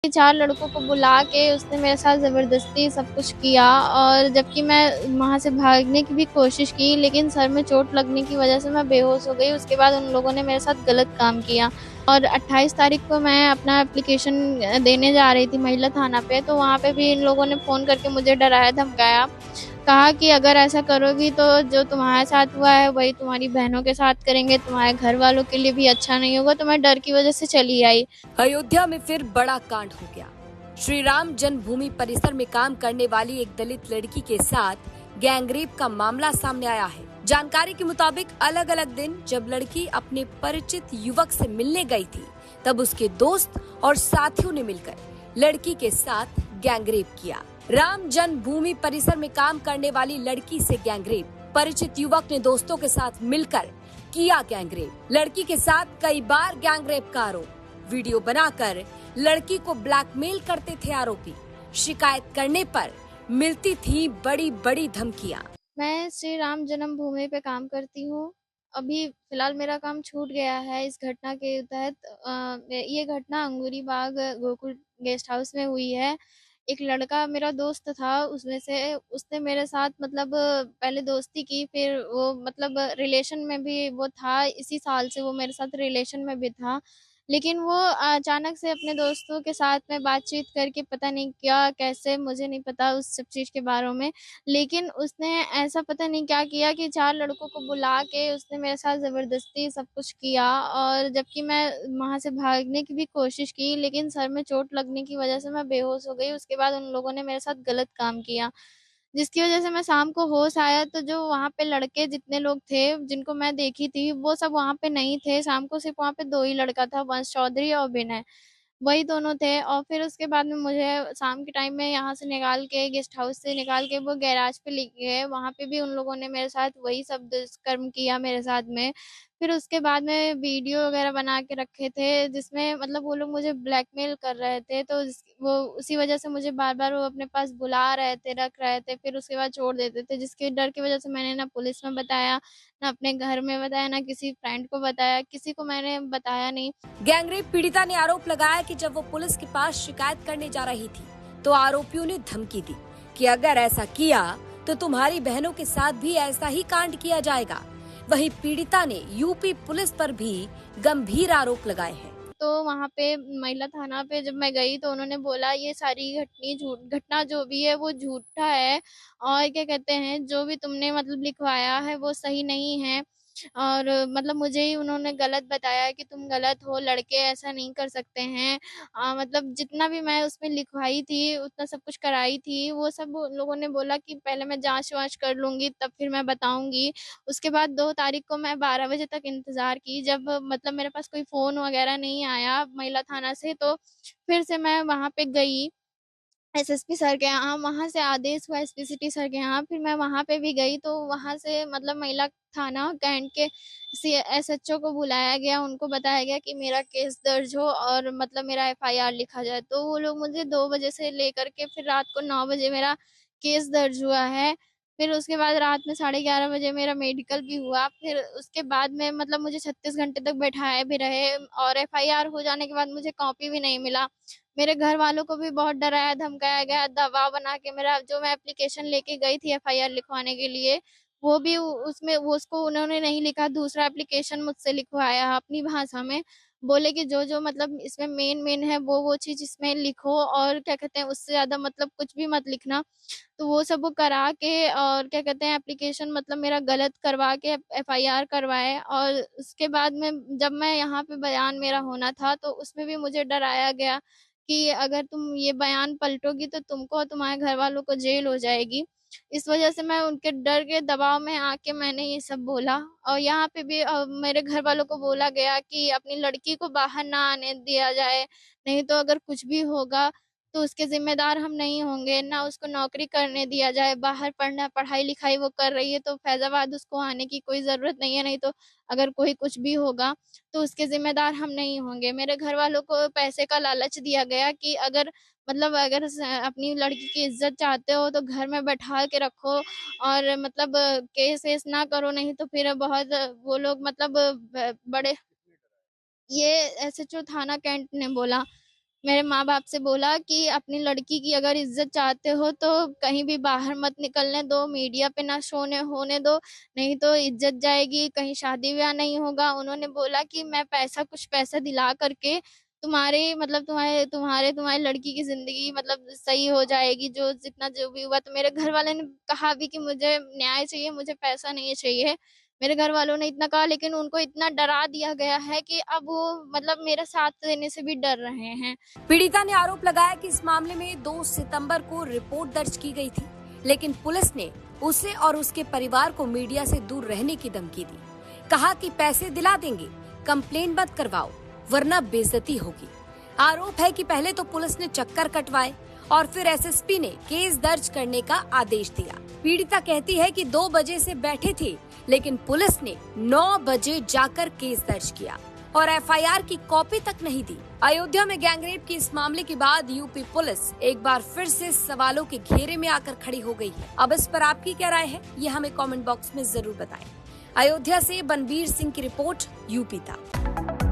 4 लड़कों को बुला के उसने मेरे साथ ज़बरदस्ती सब कुछ किया और जबकि मैं वहाँ से भागने की भी कोशिश की, लेकिन सर में चोट लगने की वज़ह से मैं बेहोश हो गई। उसके बाद उन लोगों ने मेरे साथ गलत काम किया और 28 तारीख को मैं अपना एप्लीकेशन देने जा रही थी महिला थाना पे, तो वहाँ पे भी इन लोगों ने फ़ोन करके मुझे डराया-धमकाया। कहा कि अगर ऐसा करोगी तो जो तुम्हारे साथ हुआ है वही तुम्हारी बहनों के साथ करेंगे, तुम्हारे घर वालों के लिए भी अच्छा नहीं होगा, तो मैं डर की वज़ह से चली आई। अयोध्या में फिर बड़ा कांड हो गया। श्री राम जन्मभूमि परिसर में काम करने वाली एक दलित लड़की के साथ गैंगरेप का मामला सामने आया है। जानकारी के मुताबिक अलग अलग दिन जब लड़की अपने परिचित युवक से मिलने गई थी, तब उसके दोस्त और साथियों ने मिलकर लड़की के साथ गैंगरेप किया। राम जन्मभूमि परिसर में काम करने वाली लड़की से गैंगरेप, परिचित युवक ने दोस्तों के साथ मिलकर किया गैंगरेप। लड़की के साथ कई बार गैंगरेप का आरोप, वीडियो बनाकर लड़की को ब्लैकमेल करते थे आरोपी। शिकायत करने पर मिलती थी बड़ी बड़ी धमकियां। मैं श्री राम जन्मभूमि पे काम करती हूँ। अभी फ़िलहाल मेरा काम छूट गया है इस घटना के तहत। ये घटना अंगूरी बाग गोकुल गेस्ट हाउस में हुई है। एक लड़का मेरा दोस्त था, उसमें से उसने मेरे साथ मतलब पहले दोस्ती की, फिर वो मतलब रिलेशन में भी वो था, इसी साल से वो मेरे साथ रिलेशन में भी था। लेकिन वो अचानक से अपने दोस्तों के साथ में बातचीत करके पता नहीं क्या, कैसे, मुझे नहीं पता उस सब चीज़ के बारे में। लेकिन उसने ऐसा पता नहीं क्या किया कि 4 लड़कों को बुला के उसने मेरे साथ ज़बरदस्ती सब कुछ किया और जबकि मैं वहाँ से भागने की भी कोशिश की, लेकिन सर में चोट लगने की वज़ह से मैं बेहोश हो गई। उसके बाद उन लोगों ने मेरे साथ गलत काम किया, जिसकी वज़ह से मैं शाम को होश आया तो जो वहाँ पे लड़के जितने लोग थे, जिनको मैं देखी थी, वो सब वहाँ पे नहीं थे। शाम को सिर्फ़ वहाँ पे 2 ही लड़का था, वंश चौधरी और विनय। वही दोनों थे और फिर उसके बाद में मुझे शाम के टाइम में यहाँ से निकाल के गेस्ट हाउस से निकाल के वो गैराज पे ले गए। वहाँ पे भी उन लोगों ने मेरे साथ वही सब दुष्कर्म किया मेरे साथ में। फिर उसके बाद में वीडियो वग़ैरह बना के रखे थे जिसमें मतलब वो लोग मुझे ब्लैकमेल कर रहे थे, तो वो उसी वज़ह से मुझे बार-बार वो अपने पास बुला रहे थे, रख रहे थे, फिर उसके बाद छोड़ देते थे, जिसके डर की वज़ह से मैंने ना पुलिस में बताया, ना अपने घर में बताया, ना किसी फ्रेंड को बताया, किसी को मैंने बताया नहीं। गैंगरेप पीड़िता ने आरोप लगाया कि जब वो पुलिस के पास शिकायत करने जा रही थी, तो आरोपियों ने धमकी दी कि अगर ऐसा किया तो तुम्हारी बहनों के साथ भी ऐसा ही कांड किया जाएगा। वहीं पीड़िता ने यूपी पुलिस पर भी गंभीर आरोप लगाए हैं। तो वहाँ पे महिला थाना पे जब मैं गई तो उन्होंने बोला ये सारी घटना जो भी है वो झूठा है और क्या कहते हैं जो भी तुमने मतलब लिखवाया है वो सही नहीं है और मतलब मुझे ही उन्होंने गलत बताया कि तुम गलत हो, लड़के ऐसा नहीं कर सकते हैं। मतलब जितना भी मैं उसमें लिखवाई थी, उतना सब कुछ कराई थी, वो सब उन लोगों ने बोला कि पहले मैं जाँच-वाँच कर लूँगी तब फिर मैं बताऊँगी। उसके बाद 2 तारीख को मैं 12 बजे तक इंतज़ार की, जब मतलब मेरे पास कोई फ़ोन वग़ैरह नहीं आया महिला थाना से, तो फिर से मैं वहाँ पे गई एसएसपी सर के यहाँ, वहाँ से आदेश हुआ एसपी सिटी सर के यहाँ, फिर मैं वहाँ पे भी गई, तो वहाँ से मतलब महिला थाना कैंट के एसएचओ को बुलाया गया, उनको बताया गया कि मेरा केस दर्ज हो और मतलब मेरा एफआईआर लिखा जाए। तो वो लोग मुझे 2 बजे से लेकर के फिर रात को 9 बजे मेरा केस दर्ज हुआ है। फिर उसके बाद रात में 11:30 बजे मेरा मेडिकल भी हुआ। फिर उसके बाद में मतलब मुझे 36 घंटे तक बैठाए भी रहे और एफआईआर हो जाने के बाद मुझे कॉपी भी नहीं मिला। मेरे घर वालों को भी बहुत डराया धमकाया गया, दबाव बना के मेरा जो मैं एप्लीकेशन लेके गई थी एफआईआर लिखवाने के लिए, वो भी उसमें वो उसको उन्होंने नहीं लिखा, दूसरा एप्लीकेशन मुझसे लिखवाया अपनी भाषा में। बोले कि जो-जो मतलब इसमें मेन-मेन है वो चीज़ इसमें लिखो और क्या कहते हैं उससे ज़्यादा मतलब कुछ भी मत लिखना। तो वो सब वो करा के और क्या कहते हैं एप्लीकेशन मतलब मेरा गलत करवा के एफआईआर करवाए और उसके बाद में जब मैं यहाँ पे बयान मेरा होना था, तो उसमें भी मुझे डराया गया कि अगर तुम ये बयान पलटोगी तो तुमको और तुम्हारे घरवालों को जेल हो जाएगी। इस वज़ह से मैं उनके डर के दबाव में आके मैंने ये सब बोला और यहाँ पे भी मेरे घरवालों को बोला गया कि अपनी लड़की को बाहर ना आने दिया जाए, नहीं तो अगर कुछ भी होगा तो उसके ज़िम्मेदार हम नहीं होंगे, ना उसको नौकरी करने दिया जाए, बाहर पढ़ाई-लिखाई वो कर रही है तो फैज़ाबाद उसको आने की कोई ज़रूरत नहीं है, नहीं तो अगर कोई कुछ भी होगा तो उसके ज़िम्मेदार हम नहीं होंगे। मेरे घरवालों को पैसे का लालच दिया गया कि अगर मतलब अगर अपनी लड़की की इज़्ज़त चाहते हो तो घर में बैठा के रखो और मतलब केस-वेस ना करो नहीं तो फिर बहुत वो लोग मतलब बड़े ये एसएचओ थाना कैंट ने बोला। मेरे माँ बाप से बोला कि अपनी लड़की की अगर इज्जत चाहते हो तो कहीं भी बाहर मत निकलने दो, मीडिया पे ना शोने होने दो, नहीं तो इज्जत जाएगी, कहीं शादी ब्याह नहीं होगा। उन्होंने बोला कि मैं कुछ पैसा दिला करके तुम्हारे मतलब तुम्हारी लड़की की जिंदगी मतलब सही हो जाएगी, जो जितना जो भी हुआ। तो मेरे घर वाले ने कहा भी कि मुझे न्याय चाहिए, मुझे पैसा नहीं चाहिए। मेरे घर वालों ने इतना कहा, लेकिन उनको इतना डरा दिया गया है कि अब वो मतलब मेरा साथ देने से भी डर रहे हैं। पीड़िता ने आरोप लगाया कि इस मामले में 2 सितंबर को रिपोर्ट दर्ज की गई थी, लेकिन पुलिस ने उसे और उसके परिवार को मीडिया से दूर रहने की धमकी दी। कहा कि पैसे दिला देंगे, कंप्लेन मत करवाओ वरना बेइज्जती होगी। आरोप है कि पहले तो पुलिस ने चक्कर कटवाए और फिर एसएसपी ने केस दर्ज करने का आदेश दिया। पीड़िता कहती है कि 2 बजे से बैठे थे, लेकिन पुलिस ने 9 बजे जाकर केस दर्ज किया और एफआईआर की कॉपी तक नहीं दी। अयोध्या में गैंगरेप के इस मामले के बाद यूपी पुलिस एक बार फिर से सवालों के घेरे में आकर खड़ी हो गई है। अब इस पर आपकी क्या राय है, ये हमें कमेंट बॉक्स में जरूर बताएं। अयोध्या से बनवीर सिंह की रिपोर्ट, यूपी तक।